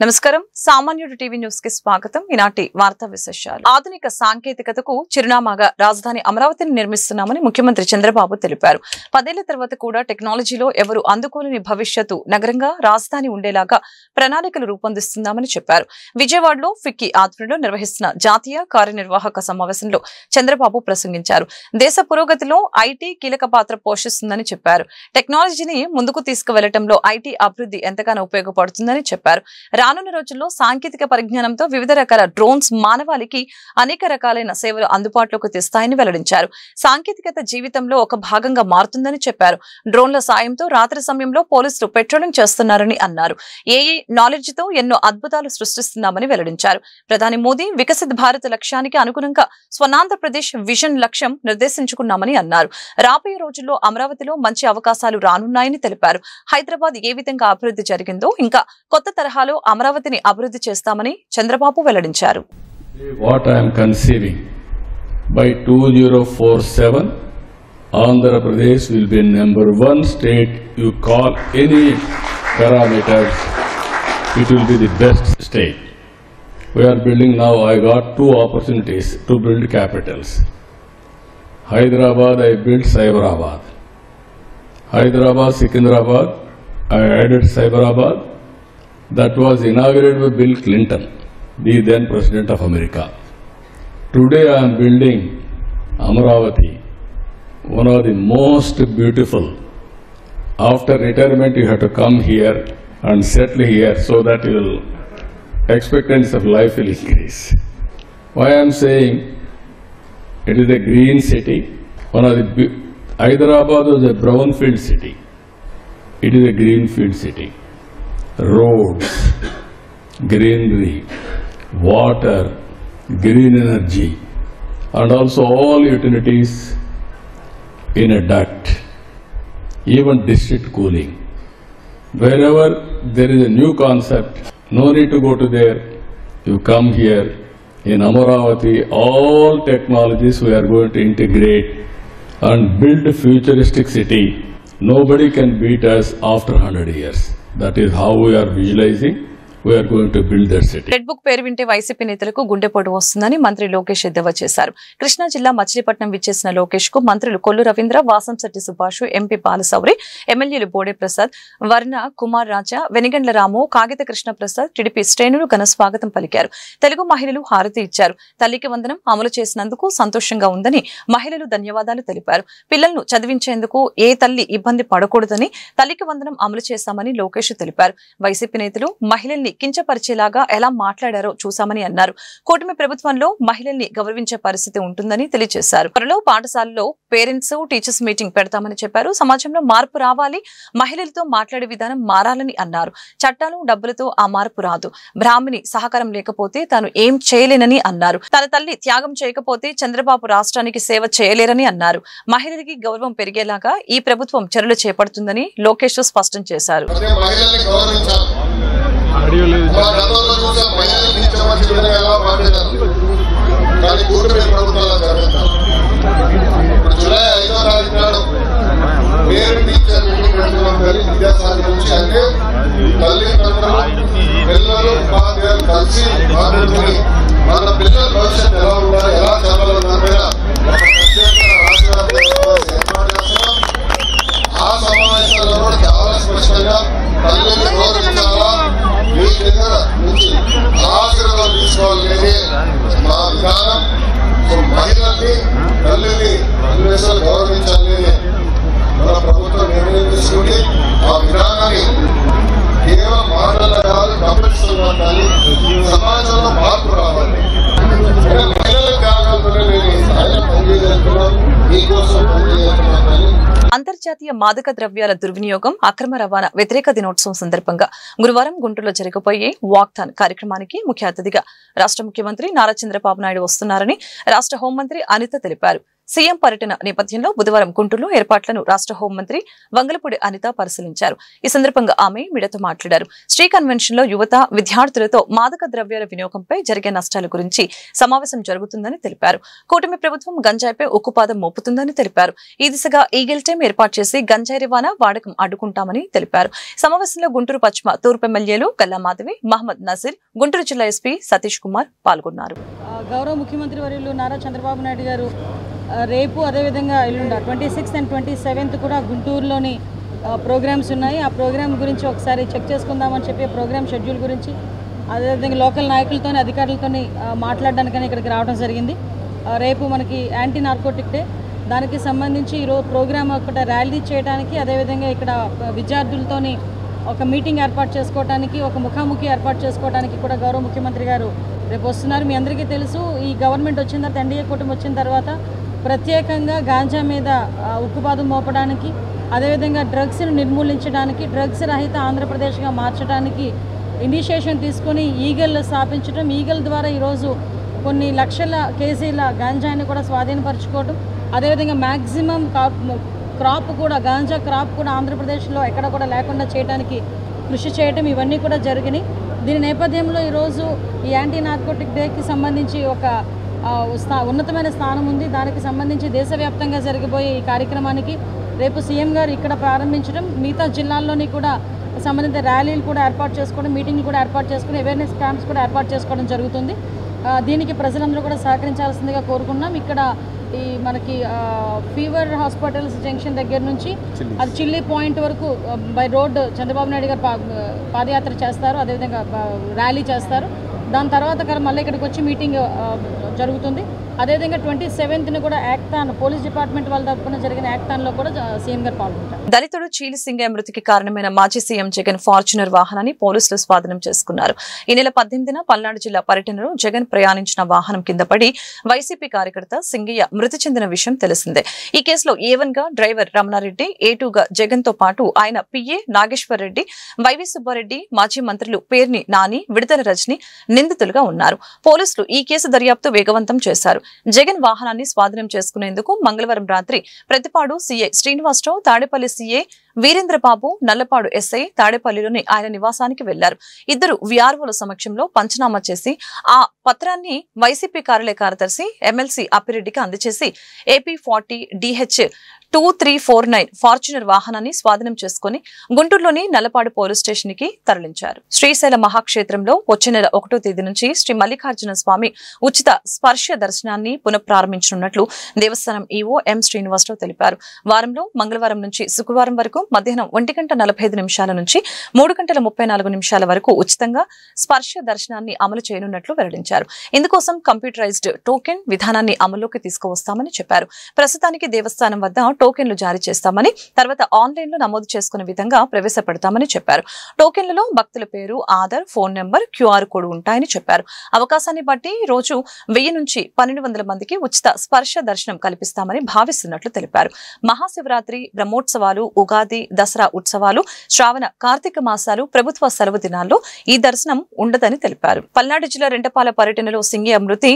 నమస్కారం సామాన్యుడు TV news కి స్వాగతం. ఈనాటి వార్తా విశేషాలు. ఆధునిక సాంకేతికతకు చిరునామాగా రాజధాని అమరావతిని నిర్మిస్తున్నామని ముఖ్యమంత్రి చంద్రబాబు తెలిపారు. 10 ఏళ్ల తర్వాత కూడా టెక్నాలజీలో ఎవరు అందుకోలేని భవిష్యత్తు నగరంగా రాజధాని ఉండేలాగా ప్రణాళికలు రూపొందిస్తున్నామని చెప్పారు. విజయవాడలో ఫిక్కీ ఆధ్వర్యంలో నిర్వహిస్తున్న జాతీయ కార్యనిర్వాహక సమావేశంలో చంద్రబాబు ప్రసంగించారు. దేశ పురోగతిలో ఐటీ కీలక పాత్ర పోషిస్తుందని చెప్పారు. టెక్నాలజీని ముందుకు తీసుకువెళ్లడంలో ఐటీ అభివృద్ధి ఎంతగానో ఉపయోగపడుతుందని చెప్పారు. రానున్న రోజుల్లో సాంకేతిక పరిజ్ఞానంతో వివిధ రకాల డ్రోన్స్ మానవాళికి అనేక రకాలైన సేవలు అందుబాటులోకి తెస్తాయని వెల్లడించారు. సాంకేతికత జీవితంలో ఒక భాగంగా మారుతుందని చెప్పారు. డ్రోన్ల సాయంతో రాత్రి సమయంలో పోలీసులు పెట్రోలింగ్ చేస్తున్నారని అన్నారు. ఏఐ నాలెడ్జ్ తో ఎన్నో అద్భుతాలు సృష్టిస్తున్నామని వెల్లడించారు. ప్రధాని మోదీ వికసిత్ భారత్ లక్ష్యానికి అనుగుణంగా స్వర్ణాంధ్రప్రదేశ్ విజన్ లక్ష్యం నిర్దేశించుకున్నామని అన్నారు. రాబోయే రోజుల్లో అమరావతిలో మంచి అవకాశాలు రానున్నాయని తెలిపారు. హైదరాబాద్ ఏ విధంగా అభివృద్ధి జరిగిందో ఇంకా కొత్త తరహాలో అమరావతిని అభివృద్ధి చేస్తామని చంద్రబాబు వెల్లడించారు. What I am conceiving by 2047 Andhra Pradesh will be number 1 state. You call any parameters, it will be the best state. We are building now. I got 2 opportunities to build capitals. Hyderabad, I built Cyberabad. Hyderabad, Secunderabad, I added Cyberabad. That was inaugurated by Bill Clinton, the then President of America. Today I am building Amaravati, one of the most beautiful. After retirement you have to come here and settle here so that your expectancy of life will increase. Why I am saying it is a green city. One of the Hyderabad was a brownfield city. It is a greenfield city. Roads, greenery, water, green energy, and also all utilities in a duct, even district cooling. Wherever there is a new concept, no need to go to there. You come here in Amaravati, all technologies we are going to integrate and build a futuristic city. Nobody can beat us after 100 years. That is how we are visualizing. We are going to build that city. Red book పేరు వింటే YCP నేతలకు గుండెపోటు వస్తుందని మంత్రి లోకేష్ ఎద్దేవా చేశారు. కృష్ణా జిల్లా మచిలీపట్నం విచ్చేసిన లోకేష్ కు మంత్రులు కొల్లు రవీంద్ర, వాసంశెట్టి సుభాష్, ఎంపీ బాలశౌరి, ఎమ్మెల్యేలు బోడే ప్రసాద్, వర్ణ కుమార్ రాజా, వెనిగండ్ల రాము, కాగిత కృష్ణ ప్రసాద్, టీడీపీ శ్రేణులు ఘన స్వాగతం పలికారు. తెలుగు మహిళలు హారతి ఇచ్చారు. తల్లికి వందనం అమలు చేసినందుకు సంతోషంగా ఉందని మహిళలు ధన్యవాదాలు తెలిపారు. పిల్లలను చదివించేందుకు ఏ తల్లి ఇబ్బంది పడకూడదని తల్లికి వందనం అమలు చేశామని లోకేష్ తెలిపారు. వైసీపీ నేతలు మహిళల్ని కించపరిచేలాగా ఎలా మాట్లాడారో చూశామని అన్నారు. కూటమి ప్రభుత్వంలో మహిళల్ని గౌరవించే పరిస్థితి ఉంటుందని తెలియజేశారు. త్వరలో పాఠశాలలో పేరెంట్స్ టీచర్స్ మీటింగ్ పెడతామని చెప్పారు. సమాజంలో మార్పు రావాలి, మహిళలతో మాట్లాడే విధానం మారాలని అన్నారు. చట్టాలు డబ్బులతో ఆ మార్పు రాదు. బ్రాహ్మణి సహకారం లేకపోతే తాను ఏం చేయలేనని అన్నారు. తన తల్లి త్యాగం చేయకపోతే చంద్రబాబు రాష్ట్రానికి సేవ చేయలేరని అన్నారు. మహిళలకి గౌరవం పెరిగేలాగా ఈ ప్రభుత్వం చర్యలు చేపడుతుందని లోకేష్ స్పష్టం చేశారు. మన పిల్లల భవిష్యత్తు ఎలా ఉండాలి, ఎలా చదవాలన్నా ఆ సమావేశాల్లో కూడా చాలా స్పష్టంగా తల్లిని గౌరవించాలా, మీ దగ్గర నుంచి ఆశీర్వాదం తీసుకోవాలనేది మా విధానం. మహిళల్ని తల్లిని అన్వేషణ గౌరవించాలని మన ప్రభుత్వం నిర్ణయం తీసుకుంది. ఆ విధానాన్ని కేవలం మాటలు కాదు, కంపెనీలో కానీ సమాజంలో మార్పు రావాలి. మహిళల త్యాగాలతోనే నేను ఆయన పనిచేస్తున్నాను, మీకోసం పనిచేస్తున్నాను కానీ. అంతర్జాతీయ మాదక ద్రవ్యాల దుర్వినియోగం, అక్రమ రవాణా వ్యతిరేక దినోత్సవం సందర్భంగా గురువారం గుంటూరులో జరగబోయే వాక్థాన్ కార్యక్రమానికి ముఖ్య అతిథిగా రాష్ట్ర ముఖ్యమంత్రి నారా చంద్రబాబు నాయుడు వస్తున్నారని రాష్ట్ర హోంమంత్రి అనిత తెలిపారు. సీఎం పర్యటన నేపథ్యంలో బుధవారం గుంటూరులో ఏర్పాట్లను రాష్ట్ర హోంమంత్రి వంగలపూడి అనిత పరిశీలించారు. ఈ సందర్భంగా ఆమె మీడియాతో మాట్లాడారు. స్ట్రీ కన్వెన్షన్ లో యువత, విద్యార్థులతో మాదక ద్రవ్యాల వినియోగంపై జరిగే నష్టాల గురించి సమావేశం జరుగుతుందని తెలిపారు. కూటమి ప్రభుత్వం గంజాయిపై ఉక్కుపాదం మోపుతుందని తెలిపారు. ఈ దిశగా ఈగిల్ టీం ఏర్పాటు చేసి గంజాయి రవాణా వాడకం అడ్డుకుంటామని తెలిపారు. సమావేశంలో గుంటూరు పశ్చిమ తూర్పు ఎమ్మెల్యేలు గల్లా మాధవి, మహమ్మద్ నజీర్, గుంటూరు జిల్లా ఎస్పీ సతీష్ కుమార్ పాల్గొన్నారు. గౌరవ ముఖ్యమంత్రి వర్యులు నారా చంద్రబాబు నాయుడు గారు రేపు అదేవిధంగా ఎల్లుండ 26th and 27th కూడా గుంటూరులోని ప్రోగ్రామ్స్ ఉన్నాయి. ఆ ప్రోగ్రామ్ గురించి ఒకసారి చెక్ చేసుకుందామని చెప్పి ప్రోగ్రామ్ షెడ్యూల్ గురించి అదేవిధంగా లోకల్ నాయకులతోని అధికారులతోని మాట్లాడడానికని ఇక్కడికి రావడం జరిగింది. రేపు మనకి యాంటీ నార్కోటిక్ డే, దానికి సంబంధించి ఈరోజు ప్రోగ్రామ్ ఒకటి ర్యాలీ చేయడానికి, అదేవిధంగా ఇక్కడ విద్యార్థులతోని ఒక మీటింగ్ ఏర్పాటు చేసుకోవడానికి, ఒక ముఖాముఖి ఏర్పాటు చేసుకోవడానికి కూడా గౌరవ ముఖ్యమంత్రి గారు రేపు వస్తున్నారు. మీ అందరికీ తెలుసు, ఈ గవర్నమెంట్ వచ్చిన తర్వాత, ఎన్డీఏ కూటమి వచ్చిన తర్వాత ప్రత్యేకంగా గాంజా మీద ఉక్కుపాదం మోపడానికి, అదేవిధంగా డ్రగ్స్ను నిర్మూలించడానికి, డ్రగ్స్ రహిత ఆంధ్రప్రదేశ్గా మార్చడానికి ఇనిషియేషన్ తీసుకొని ఈగల్ స్థాపించడం, ఈగల్ ద్వారా ఈరోజు కొన్ని లక్షల కేజీల గాంజాని కూడా స్వాధీనపరచుకోవడం, అదేవిధంగా మ్యాక్సిమం క్రాప్ కూడా, గాంజా క్రాప్ కూడా ఆంధ్రప్రదేశ్లో ఎక్కడ కూడా లేకుండా చేయడానికి కృషి చేయటం, ఇవన్నీ కూడా జరిగినాయి. దీని నేపథ్యంలో ఈరోజు ఈ యాంటీ నార్కోటిక్ డేకి సంబంధించి ఒక ఉన్నతమైన స్థానం ఉంది. దానికి సంబంధించి దేశవ్యాప్తంగా జరగబోయే ఈ కార్యక్రమానికి రేపు సీఎం గారు ఇక్కడ ప్రారంభించడం, మిగతా జిల్లాల్లోని కూడా సంబంధిత ర్యాలీలు కూడా ఏర్పాటు చేసుకోవడం, మీటింగ్లు కూడా ఏర్పాటు చేసుకుని, అవేర్నెస్ క్యాంప్స్ కూడా ఏర్పాటు చేసుకోవడం జరుగుతుంది. దీనికి ప్రజలందరూ కూడా సహకరించాల్సిందిగా కోరుకున్నాం. ఇక్కడ ఈ మనకి ఫీవర్ హాస్పిటల్స్ జంక్షన్ దగ్గర నుంచి అది చిల్లీ పాయింట్ వరకు బై రోడ్ చంద్రబాబు నాయుడు గారు పాదయాత్ర చేస్తారు, అదేవిధంగా ర్యాలీ చేస్తారు. దాని తర్వాత మళ్ళీ ఇక్కడికి వచ్చి మీటింగ్ జరుగుతుంది. అదేవిధంగా 27th కూడా యాక్టాన్ పోలీస్ డిపార్ట్మెంట్ వాళ్ళ తరపున జరిగిన యాక్టాన్ లో కూడా సీఎం గారు పాల్గొంటారు. దళితుడు చీలి సింగయ్య మృతికి కారణమైన మాజీ సీఎం జగన్ ఫార్చునర్ వాహనాన్ని పోలీసులు స్వాధీనం చేసుకున్నారు. ఈ నెల 18న పల్నాడు జిల్లా పర్యటనలో జగన్ ప్రయాణించిన వాహనం కింద పడి వైసీపీ కార్యకర్త సింగయ్య మృతి చెందిన విషయం తెలిసిందే. ఈ కేసులో A1 గా డ్రైవర్ రమణారెడ్డి, A2 గా జగన్ తో పాటు ఆయన PA నాగేశ్వర్ రెడ్డి, వైవి సుబ్బారెడ్డి, మాజీ మంత్రులు పేర్ని నాని, విడతల రజని నిందితులుగా ఉన్నారు. పోలీసులు ఈ కేసు దర్యాప్తు వేగవంతం చేశారు. జగన్ వాహనాన్ని స్వాధీనం చేసుకునేందుకు మంగళవారం రాత్రి Prathipadu CI Srinivasa Rao, Tadepalli CI Veerendra Babu, Nallapadu SI తాడేపల్లిలోని ఆయన నివాసానికి వెళ్లారు. ఇద్దరు VROల సమక్షంలో పంచనామా చేసి ఆ పత్రాన్ని వైసీపీ కార్యాలయ కార్యదర్శి ఎమ్మెల్సీ అప్పిరెడ్డికి అందజేసి AP40 DH 2349 ఫార్చునర్ వాహనాన్ని స్వాధీనం చేసుకుని గుంటూరులోని నల్లపాడు పోలీస్ స్టేషన్ కి తరలించారు. శ్రీశైల మహాక్షేత్రంలో వచ్చే నెల 1వ తేదీ నుంచి శ్రీ మల్లికార్జున స్వామి ఉచిత స్పర్శ దర్శనాన్ని పునఃప్రారంభించనున్నట్లు దేవస్థానం ఈవో ఎం శ్రీనివాసరావు తెలిపారు. వారంలో మంగళవారం నుంచి శుక్రవారం వరకు మధ్యాహ్నం 1:45 నుంచి 3:34 వరకు ఉచితంగా స్పర్శ దర్శనాన్ని అమలు చేయనున్నట్లు వెల్లడించారు. ఇందుకోసం కంప్యూటరైజ్డ్ టోకెన్ విధానాన్ని అమల్లోకి తీసుకువస్తామని చెప్పారు. ప్రస్తుతానికి దేవస్థానం వద్ద టోకెన్లు జారీ చేస్తామని, తర్వాత ఆన్లైన్ లో నమోదు చేసుకునే విధంగా ప్రవేశపెడతామని చెప్పారు. టోకెన్లలో భక్తుల పేరు, Aadhaar, phone number, QR code ఉంటాయని చెప్పారు. అవకాశాన్ని బట్టి రోజు 1000 నుంచి 1200 మందికి ఉచిత స్పర్శ దర్శనం కల్పిస్తామని భావిస్తున్నట్లు తెలిపారు. మహాశివరాత్రి, బ్రహ్మోత్సవాలు, ఉగాది, దసరా ఉత్సవాలు, శ్రావణ, కార్తీక మాసాలు, ప్రభుత్వ సెలవు దినాల్లో ఈ దర్శనం ఉండదని తెలిపారు. పల్నాడు జిల్లా రెంటపాల పర్యటనలో సింగయ్య మృతి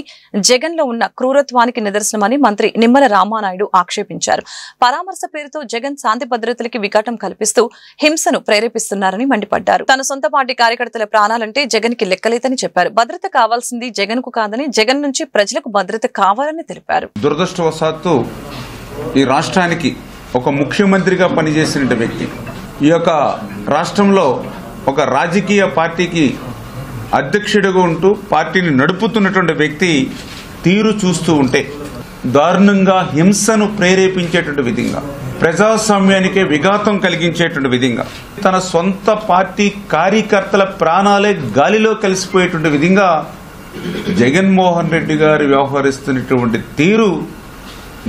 జగన్ లో ఉన్న క్రూరత్వానికి నిదర్శనమని మంత్రి నిమ్మల రామానాయుడు ఆక్షేపించారు. పరామర్శ పేరుతో జగన్ శాంతి భద్రతలకి విఘాటం కల్పిస్తూ హింసను ప్రేరేపిస్తున్నారని మండిపడ్డారు. తన సొంత పార్టీ కార్యకర్తల ప్రాణాలంటే జగన్ కి లెక్కలేదని చెప్పారు. భద్రత కావాల్సింది జగన్ కు కాదని, జగన్ నుంచి ప్రజలకు భద్రత కావాలని తెలిపారు. దురదృష్టవశాత్తు ఈ రాష్ట్రానికి ఒక ముఖ్యమంత్రిగా పనిచేసిన వ్యక్తి, ఈ యొక్క రాష్ట్రంలో ఒక రాజకీయ పార్టీకి అధ్యక్షుడిగా ఉంటూ పార్టీని నడుపుతున్నటువంటి వ్యక్తి తీరు చూస్తూ ఉంటే దారుణంగా హింసను ప్రేరేపించేటువంటి విధంగా, ప్రజాస్వామ్యానికే విఘాతం కలిగించేటువంటి విధంగా, తన సొంత పార్టీ కార్యకర్తల ప్రాణాలే గాలిలో కలిసిపోయేటువంటి విధంగా జగన్మోహన్ రెడ్డి గారు వ్యవహరిస్తున్నటువంటి తీరు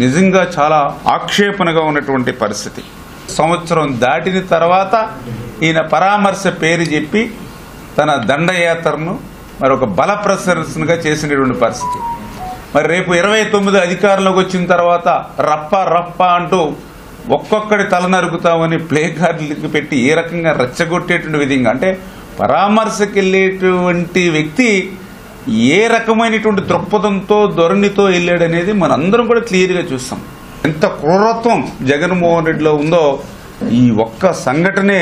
నిజంగా చాలా ఆక్షేపణగా ఉన్నటువంటి పరిస్థితి. సంవత్సరం దాటిన తర్వాత ఈయన పరామర్శ పేరు చెప్పి తన దండయాత్రను మరొక బల ప్రదర్శనగా చేసినటువంటి పరిస్థితి. మరి రేపు 29 అధికారంలోకి వచ్చిన తర్వాత రప్ప అంటూ ఒక్కొక్కడి తల నరుకుతామని ప్లే కార్డులకి పెట్టి ఏ రకంగా రెచ్చగొట్టేటువంటి విధంగా, అంటే పరామర్శకి వెళ్ళేటువంటి వ్యక్తి ఏ రకమైనటువంటి దృక్పథంతో ధోరణితో వెళ్ళాడనేది మనందరం కూడా క్లియర్గా చూస్తాం. ఎంత క్రూరత్వం జగన్మోహన్ రెడ్డిలో ఉందో ఈ ఒక్క సంఘటనే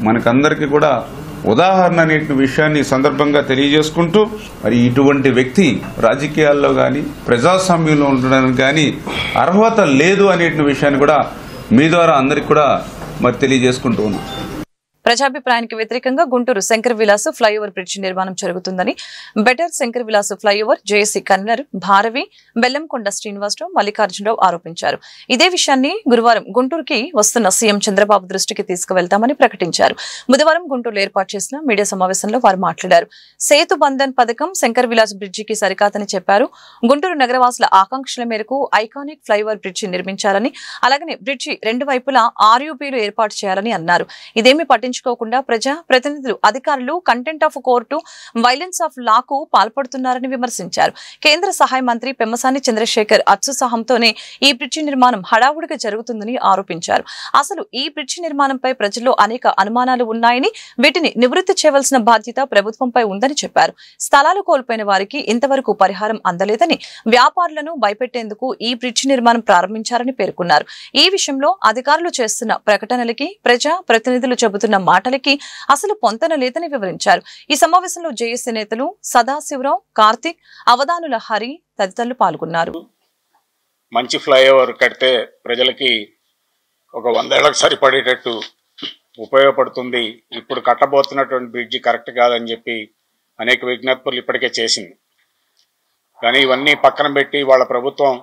మనకందరికీ కూడా ఉదాహరణ అనే విషయాన్ని సందర్భంగా తెలియజేసుకుంటూ, మరి ఇటువంటి వ్యక్తి రాజకీయాల్లో కానీ ప్రజాస్వామ్యంలో ఉండడానికి కానీ అర్హత లేదు అనే విషయాన్ని కూడా మీ ద్వారా అందరికి కూడా మరి తెలియజేసుకుంటూ ఉన్నాం. ప్రజాభిప్రాయానికి వ్యతిరేకంగా గుంటూరు శంకర్ విలాస్ ఫ్లైఓవర్ బ్రిడ్జ్ నిర్మాణం జరుగుతుందని బెటర్ Shankar Vilas flyover JAC convener Bharavi, Bellamkonda Srinivasa Rao, Mallikarjuna Rao ఆరోపించారు. ఇదే విషయాన్ని గురువారం గుంటూరుకి వస్తున్న సీఎం చంద్రబాబు దృష్టికి తీసుకువెళ్తామని ప్రకటించారు. బుధవారం గుంటూరులో ఏర్పాటు చేసిన మీడియా సమావేశంలో వారు మాట్లాడారు. సేతు బంధన్ పథకం శంకర్ విలాస్ బ్రిడ్జికి సరికాదని చెప్పారు. గుంటూరు నగరవాసుల ఆకాంక్షల మేరకు ఐకానిక్ ఫ్లైఓవర్ బ్రిడ్జి నిర్మించాలని, అలాగనే బ్రిడ్జి రెండు వైపులా ఆర్యూబీలు ఏర్పాటు చేయాలని అన్నారు. ఇదేమి పట్టించుకోకుండా ప్రజా ప్రతినిధులు, అధికారులు contempt of court, violence of లాకు పాల్పడుతున్నారని విమర్శించారు. కేంద్ర సహాయ మంత్రి పెమ్మసాని చంద్రశేఖర్ అత్యుత్సాహంతోనే ఈ బ్రిడ్జి నిర్మాణం హడావుడిగా జరుగుతుందని ఆరోపించారు. అసలు ఈ బ్రిడ్జి నిర్మాణంపై ప్రజల్లో అనేక అనుమానాలు ఉన్నాయని, వీటిని నివృత్తి చేయవలసిన బాధ్యత ప్రభుత్వంపై ఉందని చెప్పారు. స్థలాలు కోల్పోయిన వారికి ఇంతవరకు పరిహారం అందలేదని, వ్యాపారులను భయపెట్టేందుకు ఈ బ్రిడ్జి నిర్మాణం ప్రారంభించారని పేర్కొన్నారు. ఈ విషయంలో అధికారులు చేస్తున్న ప్రకటనలకి, ప్రజా ప్రతినిధులు చెబుతున్న మాటలకి అసలు పొంతన లేదని వివరించారు. ఈ సమావేశంలో జేఏసీ నేతలు సదాశివరావు, కార్తిక్, అవధానుల హరి తదితరులు పాల్గొన్నారు. మంచి ఫ్లైఓవర్ కడితే ప్రజలకి ఒక 100 ఏళ్లకు సరిపడేటట్టు ఉపయోగపడుతుంది. ఇప్పుడు కట్టబోతున్నటువంటి బ్రిడ్జి కరెక్ట్ కాదని చెప్పి అనేక విజ్ఞప్తులు ఇప్పటికే చేసింది. కానీ ఇవన్నీ పక్కన పెట్టి వాళ్ళ ప్రభుత్వం,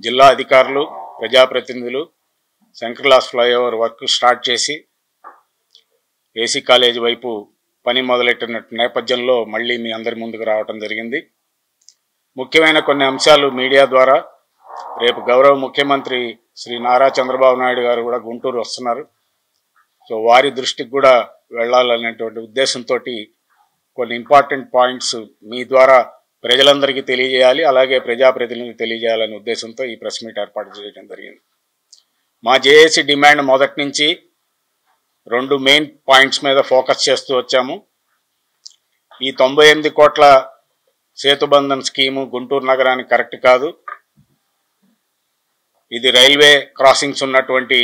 జిల్లా అధికారులు, ప్రజాప్రతినిధులు Shankar Vilas flyover work start చేసి ఏసీ కాలేజీ వైపు పని మొదలెట్టిన నేపథ్యంలో మళ్ళీ మీ అందరి ముందుకు రావడం జరిగింది. ముఖ్యమైన కొన్ని అంశాలు మీడియా ద్వారా రేపు గౌరవ ముఖ్యమంత్రి శ్రీ నారా చంద్రబాబు నాయుడు గారు కూడా గుంటూరు వస్తున్నారు. సో వారి దృష్టికి కూడా వెళ్ళాలనేటువంటి ఉద్దేశంతో కొన్ని ఇంపార్టెంట్ పాయింట్స్ మీ ద్వారా ప్రజలందరికీ తెలియజేయాలి, అలాగే ప్రజాప్రతినిధులకు తెలియజేయాలనే ఉద్దేశంతో ఈ ప్రెస్ మీట్ ఏర్పాటు చేయడం జరిగింది. మా జేఏసీ డిమాండ్ మొదటి నుంచి 2 మెయిన్ పాయింట్స్ మీద ఫోకస్ చేస్తూ వచ్చాము. ఈ 98 కోట్ల సేతుబంధన్ స్కీము గుంటూరు నగరానికి కరెక్ట్ కాదు. ఇది రైల్వే క్రాసింగ్స్ ఉన్నటువంటి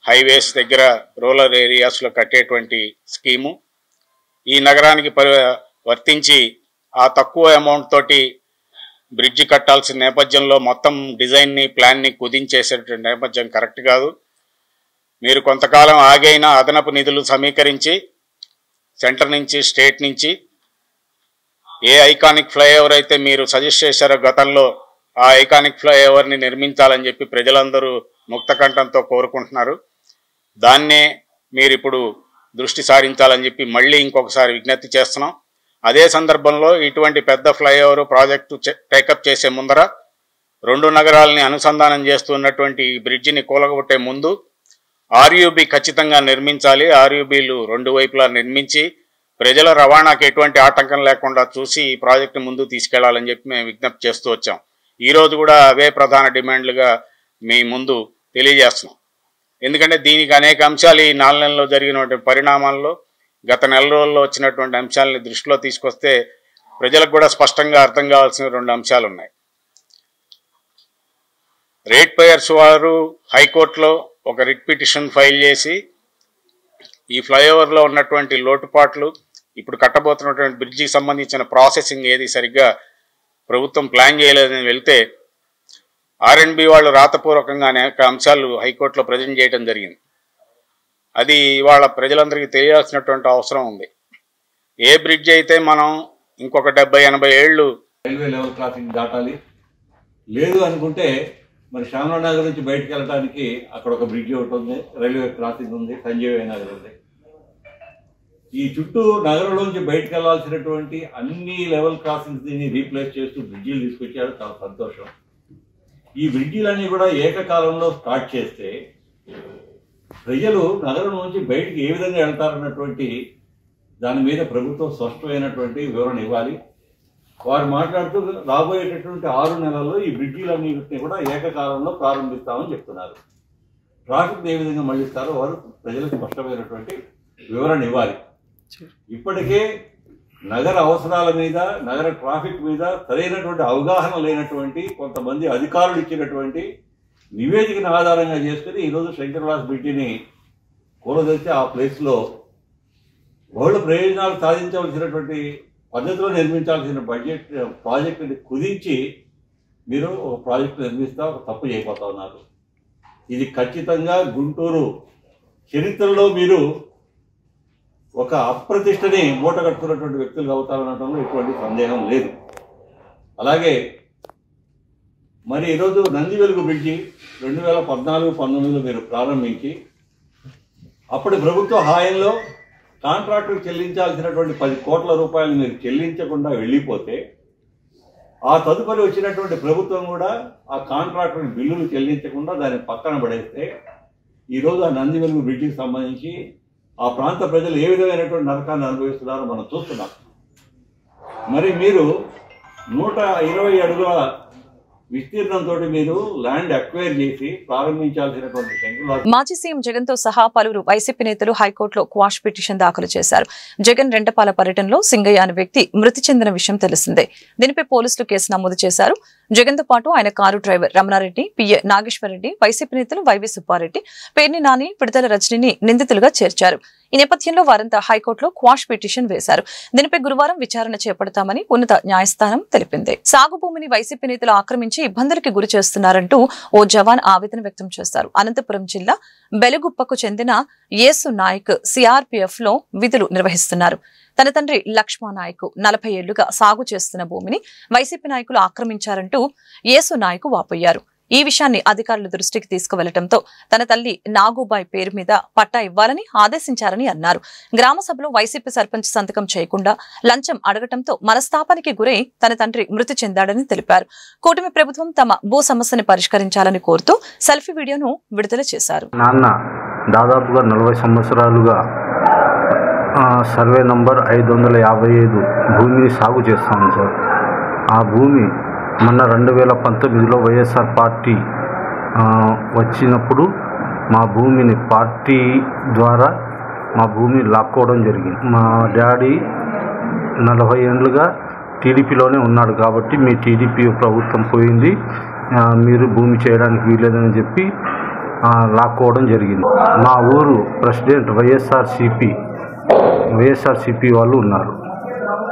హైవేస్ దగ్గర రూరల్ ఏరియాస్లో కట్టేటువంటి స్కీము. ఈ నగరానికి వర్తించి ఆ తక్కువ అమౌంట్ తోటి బ్రిడ్జి కట్టాల్సిన నేపథ్యంలో మొత్తం డిజైన్ని, ప్లాన్ని కుదించేసేటువంటి నేపథ్యం కరెక్ట్ కాదు. మీరు కొంతకాలం ఆగైనా అదనపు నిధులు సమీకరించి సెంటర్ నుంచి, స్టేట్ నుంచి ఏ ఐకానిక్ ఫ్లైఓవర్ అయితే మీరు సజెస్ట్ చేశారో గతంలో, ఆ ఐకానిక్ ఫ్లైఓవర్ని నిర్మించాలని చెప్పి ప్రజలందరూ ముక్తకంఠంతో కోరుకుంటున్నారు. దాన్నే మీరు ఇప్పుడు దృష్టి సారించాలని చెప్పి మళ్ళీ ఇంకొకసారి విజ్ఞప్తి చేస్తున్నాం. అదే సందర్భంలో ఇటువంటి పెద్ద ఫ్లైఓవర్ ప్రాజెక్టు టేకప్ చేసే ముందర 2 నగరాలని అనుసంధానం చేస్తున్నటువంటి ఈ బ్రిడ్జిని కూలగొట్టే ముందు ఆర్యూబీ ఖచ్చితంగా నిర్మించాలి. ఆర్యూబీలు 2 వైపులా నిర్మించి ప్రజల రవాణాకి ఎటువంటి ఆటంకం లేకుండా చూసి ఈ ప్రాజెక్టు ముందు తీసుకెళ్లాలని చెప్పి మేము విజ్ఞప్తి చేస్తూ వచ్చాం. ఈరోజు కూడా అవే ప్రధాన డిమాండ్లుగా మీ ముందు తెలియజేస్తున్నాం. ఎందుకంటే దీనికి అనేక అంశాలు ఈ 4 నెలల్లో జరిగినటువంటి పరిణామాల్లో, గత నెల రోజుల్లో వచ్చినటువంటి అంశాలని దృష్టిలో తీసుకొస్తే ప్రజలకు కూడా స్పష్టంగా అర్థం కావాల్సిన 2 అంశాలు ఉన్నాయి. రేట్ పేయర్స్ వారు హైకోర్టులో ఒక రిట్ పిటిషన్ ఫైల్ చేసి ఈ ఫ్లైఓవర్లో ఉన్నటువంటి లోటుపాట్లు, ఇప్పుడు కట్టబోతున్నటువంటి బ్రిడ్జికి సంబంధించిన ప్రాసెసింగ్ ఏది సరిగ్గా ప్రభుత్వం ప్లాన్ చేయలేదని వెళ్తే R&B వాళ్ళు రాతపూర్వకంగా అనేక అంశాలు హైకోర్టులో ప్రజెంట్ చేయడం జరిగింది. అది ఇవాళ ప్రజలందరికీ తెలియాల్సినటువంటి అవసరం ఉంది. ఏ బ్రిడ్జ్ అయితే మనం ఇంకొక 70-80 ఏళ్ళు రైల్వే లెవెల్ క్రాసింగ్ దాటాలి, లేదు అనుకుంటే మరి శ్యామరానగర్ నుంచి బయటకు వెళ్ళడానికి అక్కడ ఒక బ్రిడ్జ్ ఒకటి ఉంది, రైల్వే క్రాసింగ్ ఉంది, సంజీవయ్య నగర్ ఉంది. ఈ చుట్టూ నగరంలోంచి బయటకు వెళ్లాల్సినటువంటి అన్ని లెవెల్ క్రాసింగ్స్ ని రీప్లేస్ చేస్తూ బ్రిడ్జీలు తీసుకొచ్చారు. చాలా సంతోషం. ఈ బ్రిడ్జీలన్నీ కూడా ఏకకాలంలో స్టార్ట్ చేస్తే ప్రజలు నగరం నుంచి బయటికి ఏ విధంగా వెళ్తారన్నటువంటి దాని మీద ప్రభుత్వం స్పష్టమైనటువంటి వివరణ ఇవ్వాలి. వారు మాట్లాడుతూ రాబోయేటటువంటి 6 నెలల్లో ఈ బ్రిడ్జీలన్నింటినీ కూడా ఏకకాలంలో ప్రారంభిస్తామని చెప్తున్నారు. ట్రాఫిక్ ఏ విధంగా మళ్లిస్తారో వారు ప్రజలకు స్పష్టమైనటువంటి వివరణ ఇవ్వాలి. ఇప్పటికే నగర అవసరాల మీద, నగర ట్రాఫిక్ మీద సరైనటువంటి అవగాహన లేనటువంటి కొంతమంది అధికారులు ఇచ్చినటువంటి నివేదికను ఆధారంగా చేసుకుని ఈరోజు శంకర్లాస్ బ్రిడ్జిని కూలదొచ్చి ఆ ప్లేస్లో బహుళ ప్రయోజనాలు సాధించవలసినటువంటి పద్ధతిలో నిర్మించాల్సిన ప్రాజెక్టుని కుదించి మీరు ఒక ప్రాజెక్టు నిర్మిస్తా ఒక తప్పు చేయబోతా ఉన్నారు. ఇది ఖచ్చితంగా గుంటూరు చరిత్రలో మీరు ఒక అప్రతిష్టని మూట కట్టుకున్నటువంటి వ్యక్తులు అవుతారనడంలో ఎటువంటి సందేహం లేదు. అలాగే మరి ఈరోజు నంది వెలుగు బ్రిడ్జి 2014-19లో మీరు ప్రారంభించి అప్పటి ప్రభుత్వ హాయంలో కాంట్రాక్టుకు చెల్లించాల్సినటువంటి 10 కోట్ల రూపాయలు మీరు చెల్లించకుండా వెళ్ళిపోతే ఆ తదుపరి వచ్చినటువంటి ప్రభుత్వం కూడా ఆ కాంట్రాక్టర్ బిల్లులు చెల్లించకుండా దాన్ని పక్కన పడేస్తే ఈరోజు ఆ నంది వెలుగు బ్రిడ్జికి సంబంధించి ఆ ప్రాంత ప్రజలు ఏ విధమైనటువంటి నరకాన్ని అనుభవిస్తున్నారో మనం చూస్తున్నాం. మరి మీరు 120 అడుగుల విస్తీర్ణంతో మీరు ల్యాండ్ అక్వైర్ చేసి ప్రారంభించాల్సినటువంటి శంకులాస్. మాజీ సీఎం జగన్ తో సహా పలువురు వైసీపీ నేతలు హైకోర్టులో క్వాష్ పిటిషన్ దాఖలు చేశారు. జగన్ రెండపాల పర్యటనలో సింగయ్య అనే వ్యక్తి మృతి చెందిన విషయం తెలిసిందే. దీనిపై పోలీసులు కేసు నమోదు చేశారు. జగన్ తో పాటు ఆయన car driver Ramana Reddy, PA Nageswara Reddy, YCP నేతలు వైవి సుబ్బారెడ్డి, పేర్ని నాని, పిడతల రజనిని నిందితులుగా చేర్చారు. ఈ నేపథ్యంలో వారంతా హైకోర్టులో క్వాష్ పిటిషన్ వేశారు. దీనిపై గురువారం విచారణ చేపడతామని ఉన్నత న్యాయస్థానం తెలిపింది. సాగు భూమిని వైసీపీ నేతలు ఆక్రమించి ఇబ్బందులకి గురి చేస్తున్నారంటూ ఓ జవాన్ ఆవేదన వ్యక్తం చేశారు. అనంతపురం జిల్లా బెలుగుప్పకు చెందిన యేసు నాయక్ సిఆర్పీఎఫ్ లో విధులు నిర్వహిస్తున్నారు. తన తండ్రి లక్ష్మణ నాయక్ 40 ఏళ్లుగా సాగు చేస్తున్న భూమిని వైసీపీ నాయకులు ఆక్రమించారంటూ యేసు నాయక్ వాపోయారు. ఈ విషయాన్ని అధికారుల దృష్టికి తీసుకువెళ్లడంతో తన తల్లి నాగుబాయ్ పేరు మీద పట్టా ఇవ్వాలని ఆదేశించారని అన్నారు. గ్రామ సభలో వైసీపీ సర్పంచ్ సంతకం చేయకుండా లంచం అడగటంతో మనస్తాపానికి గురై తన తండ్రి మృతి చెందాడని తెలిపారు. కూటమి ప్రభుత్వం తమ భూ సమస్యని పరిష్కరించాలని కోరుతూ సెల్ఫీ వీడియోను విడుదల చేశారు. నాన్న దాదాపుగా 40 సంవత్సరాలుగా సర్వే నంబర్ 555 భూమిని సాగు చేస్తాను సార్. ఆ భూమి మొన్న 2019లో వైఎస్ఆర్ పార్టీ వచ్చినప్పుడు మా భూమిని పార్టీ ద్వారా మా భూమిని లాక్కోవడం జరిగింది. మా డాడీ 40 ఏళ్ళుగా టీడీపీలోనే ఉన్నాడు కాబట్టి మీ టీడీపీ ప్రభుత్వం పోయింది, మీరు భూమి చేయడానికి వీలేదని చెప్పి లాక్కోవడం జరిగింది. మా ఊరు ప్రెసిడెంట్ వైఎస్ఆర్సీపీ వాళ్ళు ఉన్నారు.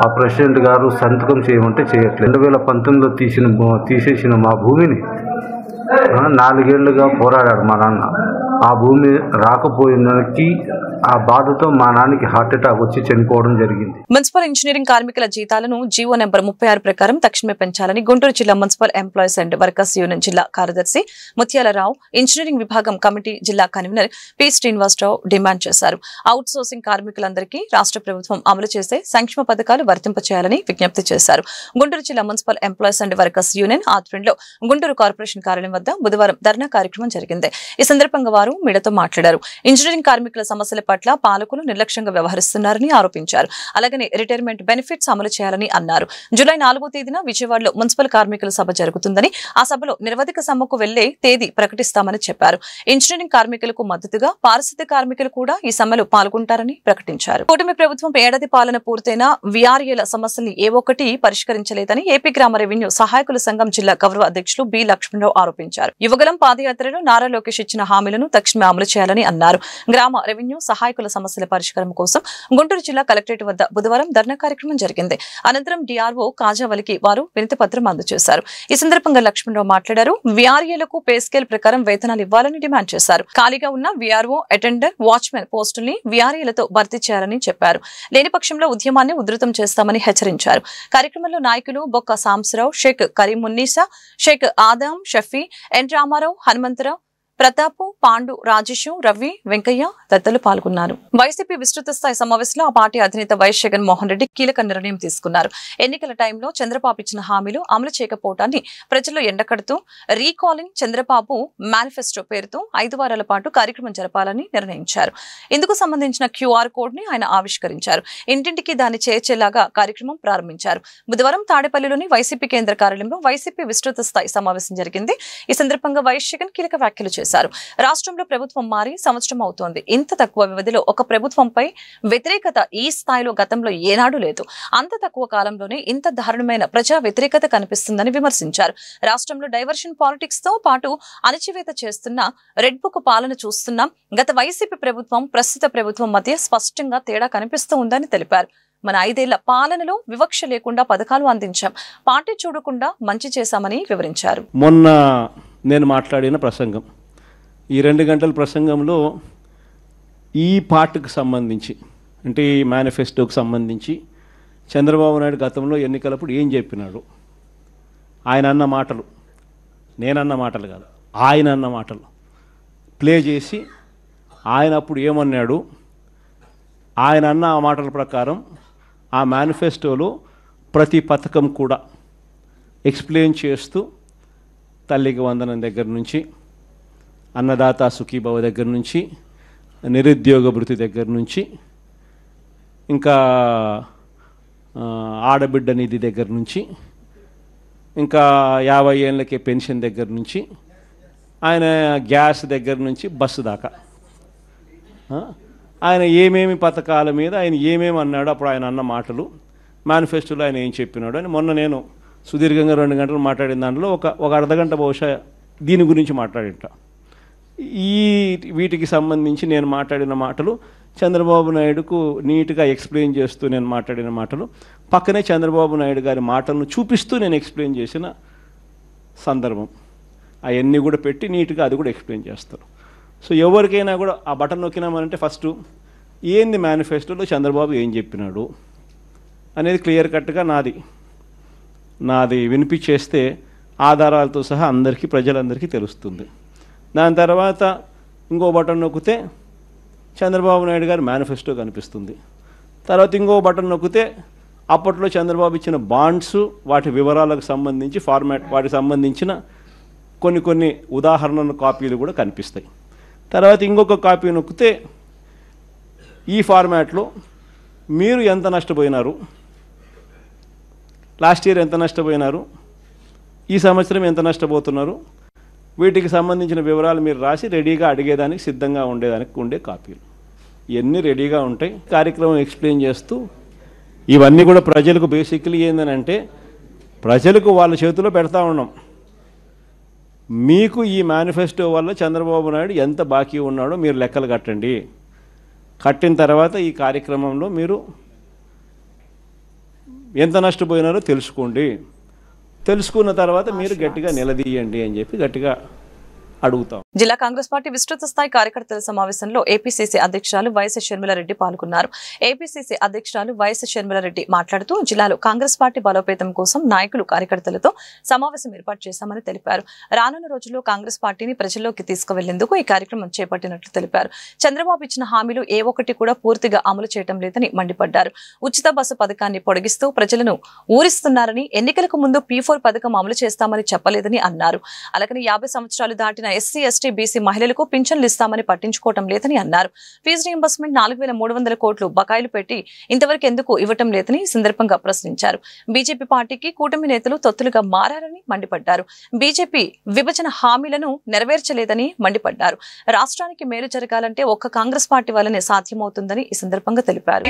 ఆ ప్రెసిడెంట్ గారు సంతకం చేయమంటే చేయట్లేదు. 2019లో తీసేసిన మా భూమిని 4 ఏళ్లుగా పోరాడాడు మా నాన్న. ఆ భూమి రాకపోయినకి ఆ బాధతో మా నాన్నకి హార్ట్ అటాక్ వచ్చి చనిపోవడం జరిగింది. మున్సిపల్ ఇంజనీరింగ్ కార్మికుల జీతాలను జీవో నెంబర్ 36 ప్రకారం తక్షణమే పెంచాలని గుంటూరు జిల్లా municipal employees and workers union జిల్లా కార్యదర్శి ముత్యాలరావు, ఇంజనీరింగ్ విభాగం కమిటీ జిల్లా కన్వీనర్ పి శ్రీనివాసరావు డిమాండ్ చేశారు. అవుట్ సోర్సింగ్ కార్మికులందరికీ రాష్ట్ర ప్రభుత్వం అమలు చేసే సంక్షేమ పథకాలు వర్తింపచేయాలని విజ్ఞప్తి చేశారు. గుంటూరు జిల్లా municipal employees and workers union ఆధ్వర్యంలో గుంటూరు కార్పొరేషన్ కార్యాలయం వద్ద బుధవారం ధర్నా కార్యక్రమం జరిగింది. ఈ సందర్భంగా వారు మీడియాతో మాట్లాడారు. ఇంజనీరింగ్ కార్మికుల సమస్యల పట్ల పాలకులు నిర్లక్ష్యంగా వ్యవహరిస్తున్నారని ఆరోపించారు. అలాగనే రిటైర్మెంట్ బెనిఫిట్స్ అమలు చేయాలని అన్నారు. జూలై 4వ తేదీన విజయవాడలో మున్సిపల్ కార్మికుల సభ జరుగుతుందని, ఆ సభలో నిరవధిక సమ్మెకు వెళ్లే తేదీ ప్రకటిస్తామని చెప్పారు. ఇంజనీరింగ్ కార్మికులకు మద్దతుగా పారిశుద్ధ్య కార్మికులు కూడా ఈ సమ్మెలో పాల్గొంటారని ప్రకటించారు. కూటమి ప్రభుత్వం ఏడాది పాలన పూర్తయిన వీఆర్ఏల సమస్యల్ని ఏ ఒక్కటి పరిష్కరించలేదని ఏపీ గ్రామ రెవెన్యూ సహాయకుల సంఘం జిల్లా గౌరవ అధ్యక్షులు బి లక్ష్మణరావు ఆరోపించారు. యువగలం పాదయాత్రలో నారా లోకేష్ ఇచ్చిన హామీలను తక్షణమే అమలు చేయాలని అన్నారు. గ్రామ రెవెన్యూ సహాయకుల సమస్యల పరిష్కారం కోసం గుంటూరు జిల్లా కలెక్టరేట్ వద్ద బుధవారం ధర్నా కార్యక్రమం జరిగింది. అనంతరం డిఆర్ఓ కాజావలికి వారు వినతి పత్రం అందజేశారు. ఈ సందర్భంగా లక్ష్మణరావు మాట్లాడారు. వీఆర్ఏలకు పే స్కేల్ ప్రకారం వేతనాలు ఇవ్వాలని డిమాండ్ చేశారు. ఖాళీగా ఉన్న వీఆర్ఓ, అటెండర్, వాచ్మెన్ పోస్టుల్ని వీఆర్ఏలతో భర్తీ చేయాలని చెప్పారు. లేని పక్షంలో ఉద్యమాన్ని ఉధృతం చేస్తామని హెచ్చరించారు. కార్యక్రమంలో నాయకులు బొక్క సాంబశివరావు, షేక్ కరీమున్నీసా, షేక్ ఆదాం, షఫీ, ఎన్ రామారావు, హనుమంతరావు, ప్రతాప్, పాండు, రాజేష్, రవి, వెంకయ్య తదితరులు పాల్గొన్నారు. వైసీపీ విస్తృత స్థాయి సమావేశంలో ఆ పార్టీ అధినేత వైఎస్ జగన్మోహన్ రెడ్డి కీలక నిర్ణయం తీసుకున్నారు. ఎన్నికల టైంలో చంద్రబాబు ఇచ్చిన హామీలు అమలు చేయకపోవడాన్ని ప్రజల్లో ఎండకడుతూ రీకాలింగ్ చంద్రబాబు మేనిఫెస్టో పేరుతో 5 వారాల పాటు కార్యక్రమం జరపాలని నిర్ణయించారు. ఇందుకు సంబంధించిన క్యూఆర్ కోడ్ ని ఆయన ఆవిష్కరించారు. ఇంటింటికి దాన్ని చేర్చేలాగా కార్యక్రమం ప్రారంభించారు. బుధవారం తాడేపల్లిలోని వైసీపీ కేంద్ర కార్యాలయంలో వైసీపీ విస్తృత స్థాయి సమావేశం జరిగింది. ఈ సందర్భంగా వైఎస్ జగన్ కీలక వ్యాఖ్యలు చేశారు. చేశారు. రాష్ట్రంలో ప్రభుత్వం మారి సంవత్సరం అవుతోంది. ఇంత తక్కువ వ్యవధిలో ఒక ప్రభుత్వంపై వ్యతిరేకత ఈ స్థాయిలో గతంలో ఏనాడు లేదు. అంత తక్కువ కాలంలోనే ఇంత దారుణమైన ప్రజా వ్యతిరేకత కనిపిస్తుందని విమర్శించారు. రాష్ట్రంలో డైవర్షన్ పాలిటిక్స్ తో పాటు అణచివేత చేస్తున్న రెడ్ బుక్ పాలన చూస్తున్నాం. గత వైసీపీ ప్రభుత్వం ప్రస్తుత ప్రభుత్వం మధ్య స్పష్టంగా తేడా కనిపిస్తూ ఉందని తెలిపారు. మన 5 ఏళ్ల పాలనలో వివక్ష లేకుండా పథకాలు అందించాం, పార్టీ చూడకుండా మంచి చేశామని వివరించారు. మొన్న నేను మాట్లాడిన ప్రసంగం, ఈ 2 గంటల ప్రసంగంలో ఈ పార్టీకి సంబంధించి అంటే ఈ మేనిఫెస్టోకి సంబంధించి చంద్రబాబు నాయుడు గతంలో ఎన్నికలప్పుడు ఏం చెప్పినాడు, ఆయన అన్న మాటలు, నేనన్న మాటలు కాదు, ఆయన అన్న మాటలు ప్లే చేసి ఆయన అప్పుడు ఏమన్నాడు, ఆయన అన్న ఆ మాటల ప్రకారం ఆ మేనిఫెస్టోలో ప్రతి పథకం కూడా ఎక్స్ప్లెయిన్ చేస్తూ తల్లికి వందనం దగ్గర నుంచి, అన్నదాత సుఖీభవ దగ్గర నుంచి, నిరుద్యోగ భృతి దగ్గర నుంచి, ఇంకా ఆడబిడ్డ నిధి దగ్గర నుంచి, ఇంకా 50 ఏళ్ళకే పెన్షన్ దగ్గర నుంచి, ఆయన గ్యాస్ దగ్గర నుంచి బస్సు దాకా ఆయన ఏమేమి పథకాల మీద ఆయన ఏమేమి అన్నాడు, అప్పుడు ఆయన అన్న మాటలు, మేనిఫెస్టోలో ఆయన ఏం చెప్పినాడు అని మొన్న నేను సుదీర్ఘంగా 2 గంటలు మాట్లాడిన దాంట్లో ఒక అర్ధగంట బహుశా దీని గురించి మాట్లాడింట. వీటికి సంబంధించి నేను మాట్లాడిన మాటలు చంద్రబాబు నాయుడుకు నీట్గా ఎక్స్ప్లెయిన్ చేస్తూ నేను మాట్లాడిన మాటలు, పక్కనే చంద్రబాబు నాయుడు గారి మాటలను చూపిస్తూ నేను ఎక్స్ప్లెయిన్ చేసిన సందర్భం, అవన్నీ కూడా పెట్టి నీట్గా అది కూడా ఎక్స్ప్లెయిన్ చేస్తారు. సో ఎవరికైనా కూడా ఆ బటన్ నొక్కినామనంటే ఫస్ట్ ఏంది మేనిఫెస్టోలో చంద్రబాబు ఏం చెప్పినాడు అనేది క్లియర్ కట్గా నాది వినిపించేస్తే ఆధారాలతో సహా అందరికీ ప్రజలందరికీ తెలుస్తుంది. దాని తర్వాత ఇంకో బటన్ నొక్కితే చంద్రబాబు నాయుడు గారి మేనిఫెస్టో కనిపిస్తుంది. తర్వాత ఇంకో బటన్ నొక్కితే అప్పట్లో చంద్రబాబు ఇచ్చిన బాండ్స్, వాటి వివరాలకు సంబంధించి ఫార్మాట్, వాటికి సంబంధించిన కొన్ని ఉదాహరణ కాపీలు కూడా కనిపిస్తాయి. తర్వాత ఇంకొక కాపీ నొక్కితే ఈ ఫార్మాట్లో మీరు ఎంత నష్టపోయినారు, లాస్ట్ ఇయర్ ఎంత నష్టపోయినారు, ఈ సంవత్సరం ఎంత నష్టపోతున్నారు, వీటికి సంబంధించిన వివరాలు మీరు రాసి రెడీగా అడిగేదానికి సిద్ధంగా ఉండేదానికి ఉండే కాపీలు ఇవన్నీ రెడీగా ఉంటాయి. కార్యక్రమం ఎక్స్ప్లెయిన్ చేస్తూ ఇవన్నీ కూడా ప్రజలకు బేసిక్లీ ఏంటంటే ప్రజలకు వాళ్ళ చేతిలో పెడతా ఉన్నాం. మీకు ఈ మేనిఫెస్టో వల్ల చంద్రబాబు నాయుడు ఎంత బాకీ ఉన్నాడో మీరు లెక్కలు కట్టండి. కట్టిన తర్వాత ఈ కార్యక్రమంలో మీరు ఎంత నష్టపోయినారో తెలుసుకోండి. తెలుసుకున్న తర్వాత మీరు గట్టిగా నిలదీయండి అని చెప్పి గట్టిగా అడుగుతాం. జిల్లా కాంగ్రెస్ పార్టీ విస్తృత స్థాయి కార్యకర్తల సమావేశంలో ఏపీసీసీ అధ్యక్షురాలు వైఎస్ షర్మిలారెడ్డి పాల్గొన్నారు. ఏపీసీసీ అధ్యక్షురాలు వైఎస్ షర్మిలారెడ్డి మాట్లాడుతూ జిల్లాలో కాంగ్రెస్ పార్టీ బలోపేతం కోసం నాయకులు కార్యకర్తలతో సమావేశం ఏర్పాటు చేశామని తెలిపారు. రానున్న రోజుల్లో కాంగ్రెస్ పార్టీని ప్రజల్లోకి తీసుకువెళ్లేందుకు ఈ కార్యక్రమం చేపట్టినట్లు తెలిపారు. చంద్రబాబు ఇచ్చిన హామీలు ఏ ఒక్కటి కూడా పూర్తిగా అమలు చేయడం లేదని మండిపడ్డారు. ఉచిత బస్సు పథకాన్ని పొడిగిస్తూ ప్రజలను ఊరిస్తున్నారని, ఎన్నికలకు ముందు P4 పథకం అమలు చేస్తామని చెప్పలేదని అన్నారు. అలాగని 50 సంవత్సరాలు దాటిన ఎస్సీ, ఎస్టీ, బీసీ మహిళలకు పింఛన్లు ఇస్తామని పట్టించుకోవటం లేదని అన్నారు. ఫీజు రీయింబర్స్మెంట్ 4300 కోట్లు బకాయిలు పెట్టి ఇంతవరకు ఎందుకు ఇవ్వటం లేదని సందర్భంగా ప్రశ్నించారు. బీజేపీ పార్టీకి కూటమి నేతలు తొత్తులుగా మారారని మండిపడ్డారు. బీజేపీ విభజన హామీలను నెరవేర్చలేదని మండిపడ్డారు. రాష్ట్రానికి మేలు జరగాలంటే ఒక్క కాంగ్రెస్ పార్టీ వల్లనే సాధ్యమవుతుందని ఈ సందర్భంగా తెలిపారు.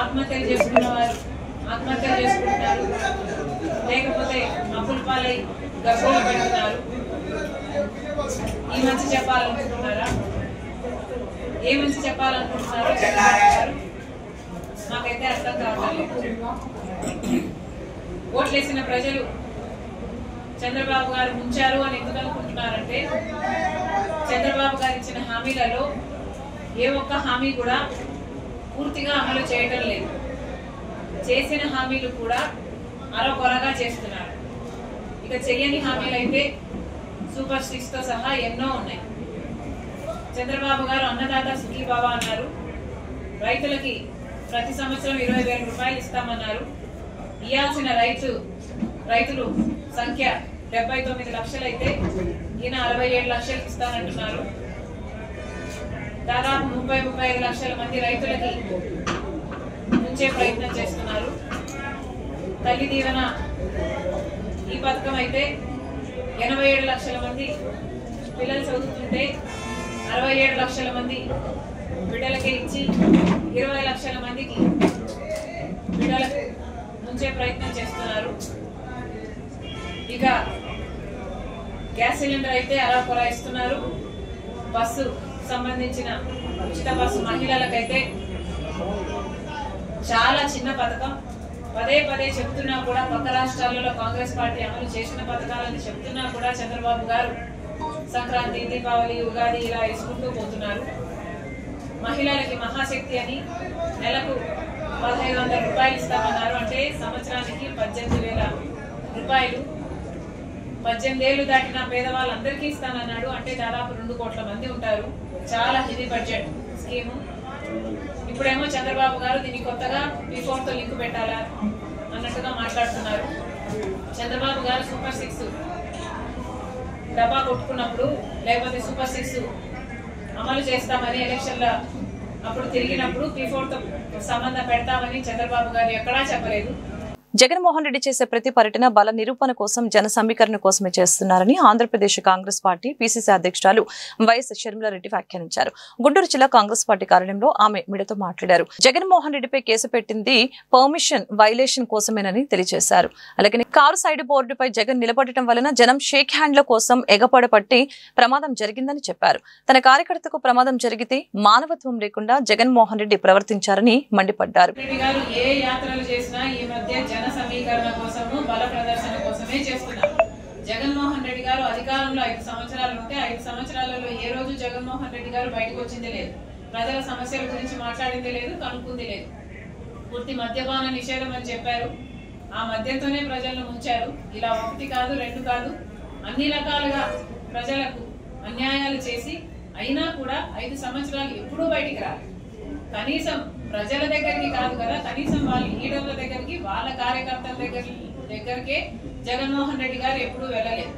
ఆత్మహత్యలు చేసుకున్నారు, లేకపోతే అప్పుల పాలై గర్భంలో పెడుతున్నారు. ఈ మంచి చెప్పాలనుకుంటున్నారా? ఏ మంచి చెప్పాలనుకుంటున్నారో నాకైతే అర్థం కావట్లేదు. ఓట్లేసిన ప్రజలు చంద్రబాబు గారు ముంచారు అని ఎందుకు అనుకుంటున్నారంటే చంద్రబాబు గారు ఇచ్చిన హామీలలో ఏ ఒక్క హామీ కూడా పూర్తిగా అమలు చేయడం లేదు. చేసిన హామీలు కూడా అరకొరగా చేస్తున్నారు. ఇక చెయ్యని హామీలు అయితే సూపర్ 6 తో సహా ఎన్నో ఉన్నాయి. చంద్రబాబు గారు అన్నదాత సుఖీభవ అన్నారు. రైతులకి ప్రతి సంవత్సరం 20,000 రూపాయలు ఇస్తామన్నారు. ఇవ్వాల్సిన రైతులు సంఖ్య 79 లక్షలైతే ఈయన 67 లక్షలకు ఇస్తానంటున్నారు. దాదాపు 30-35 లక్షల మంది రైతులకి ముంచే ప్రయత్నం చేస్తున్నారు. తల్లి దీవెన ఈ పథకం అయితే 87 లక్షల మంది పిల్లలు చదువుతుంటే 67 లక్షల మంది బిడ్డలకే ఇచ్చి 20 లక్షల మందికి బిడ్డలకు ఉంచే ప్రయత్నం చేస్తున్నారు. ఇక గ్యాస్ సిలిండర్ అయితే అలా కొరాయిస్తున్నారు. బస్సు సంబంధించిన ఉచిత బస్సు మహిళలకైతే చాలా చిన్న పథకం. పదే పదే చెప్తున్నా కూడా పక్క రాష్ట్రాలలో కాంగ్రెస్ పార్టీ అమలు చేసిన పథకాలని చెప్తున్నా కూడా చంద్రబాబు గారు సంక్రాంతి, దీపావళి, ఉగాది ఇలా వేసుకుంటూ పోతున్నారు. మహిళలకి మహాశక్తి అని నెలకు 1500 రూపాయలు ఇస్తామన్నారు. అంటే సంవత్సరానికి 18,000 రూపాయలు. 18 ఏళ్లు దాటిన పేదవాళ్ళందరికీ ఇస్తానన్నాడు. అంటే దాదాపు 2 కోట్ల మంది ఉంటారు. చాలా హెవీ బడ్జెట్ స్కీము. ఇప్పుడేమో చంద్రబాబు గారు దీన్ని కొత్తగా P4 తో లింక్ పెట్టాలా అన్నట్టుగా మాట్లాడుతున్నారు. చంద్రబాబు గారు సూపర్ 6 డబ్బా కొట్టుకున్నప్పుడు, లేకపోతే సూపర్ 6 అమలు చేస్తామని ఎలక్షన్ల అప్పుడు తిరిగినప్పుడు P4 తో సంబంధం పెడతామని చంద్రబాబు గారు ఎక్కడా చెప్పలేదు. జగన్మోహన్ రెడ్డి చేసే ప్రతి పర్యటన బల నిరూపణ కోసం, జన సమీకరణ కోసమే చేస్తున్నారని ఆంధ్రప్రదేశ్ కాంగ్రెస్ పార్టీ పిసిసి అధ్యక్షురాలు వైఎస్ షర్మిలారెడ్డి వ్యాఖ్యానించారు. గుంటూరు జిల్లా కాంగ్రెస్ పార్టీ కార్యాలయంలో ఆమె మీడియాతో మాట్లాడారు. జగన్మోహన్ రెడ్డిపై కేసు పెట్టింది పర్మిషన్ వైలేషన్ కోసమేనని తెలియజేశారు. అలాగే కారు సైడ్ బోర్డుపై జగన్ నిలబడటం వలన జనం షేక్ హ్యాండ్ల కోసం ఎగపడపట్టి ప్రమాదం జరిగిందని చెప్పారు. తన కార్యకర్తకు ప్రమాదం జరిగితే మానవత్వం లేకుండా జగన్మోహన్ రెడ్డి ప్రవర్తించారని మండిపడ్డారు. జన సమీకరణ కోసము, బల ప్రదర్శన కోసమే చేస్తున్నారు. జగన్మోహన్ రెడ్డి గారు అధికారంలో 5 సంవత్సరాలు ఉంటే 5 సంవత్సరాలలో ఏ రోజు జగన్మోహన్ రెడ్డి గారు బయటకు వచ్చింది లేదు. ప్రజల సమస్యల గురించి మాట్లాడింది లేదు, కనుక్కుంది లేదు. పూర్తి మద్యపాన నిషేధం అని చెప్పారు. ఆ మద్యంతోనే ప్రజలను ముంచారు. ఇలా 1 కాదు 2 కాదు అన్ని రకాలుగా ప్రజలకు అన్యాయాలు చేసి అయినా కూడా 5 సంవత్సరాలు ఎప్పుడూ బయటికి రాలేదు. కనీసం ప్రజల దగ్గరికి కాదు కదా, కనీసం వాళ్ళ లీడర్ల దగ్గరికి, వాళ్ళ కార్యకర్తల దగ్గరికే జగన్మోహన్ రెడ్డి గారు ఎప్పుడూ వెళ్ళలేదు.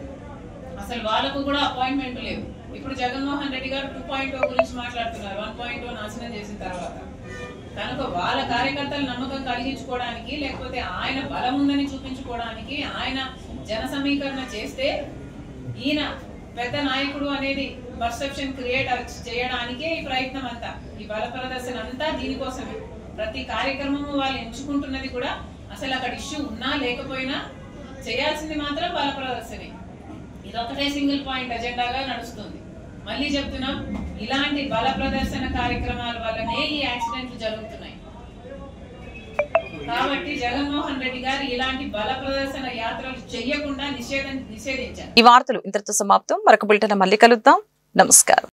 అసలు వాళ్ళకు కూడా అపాయింట్మెంట్ లేవు. ఇప్పుడు జగన్మోహన్ రెడ్డి గారు 2.0 గురించి మాట్లాడుతున్నారు. 1.0 నాశనం చేసిన తర్వాత కనుక వాళ్ళ కార్యకర్తలు నమ్మకం కలిగించుకోవడానికి, లేకపోతే ఆయన బలం ఉందని చూపించుకోవడానికి ఆయన జన సమీకరణ చేస్తే ఈయన పెద్ద నాయకుడు అనేది పర్సెప్షన్ క్రియేట్ చేయడానికే ఈ ప్రయత్నం అంతా, ఈ బల ప్రదర్శన అంతా దీనికోసమే. ప్రతి కార్యక్రమము వాళ్ళు ఎంచుకుంటున్నది కూడా అసలు అక్కడ ఇష్యూ ఉన్నా లేకపోయినా చేయాల్సింది మాత్రం బల ప్రదర్శనే. ఇదొకటే సింగిల్ పాయింట్ అజెండాగా నడుస్తుంది. మళ్ళీ చెప్తున్నాం, ఇలాంటి బల ప్రదర్శన కార్యక్రమాల వల్లనే ఈ యాక్సిడెంట్లు జరుగుతున్నాయి. కాబట్టి జగన్మోహన్ రెడ్డి గారు ఇలాంటి బల ప్రదర్శన యాత్రలు చేయకుండా నిషేధించారు. ఈ వార్తలు ఇంతటితో సమాప్తం. మరొక బులెటిన్ మళ్ళీ కలుద్దాం. నమస్కారం.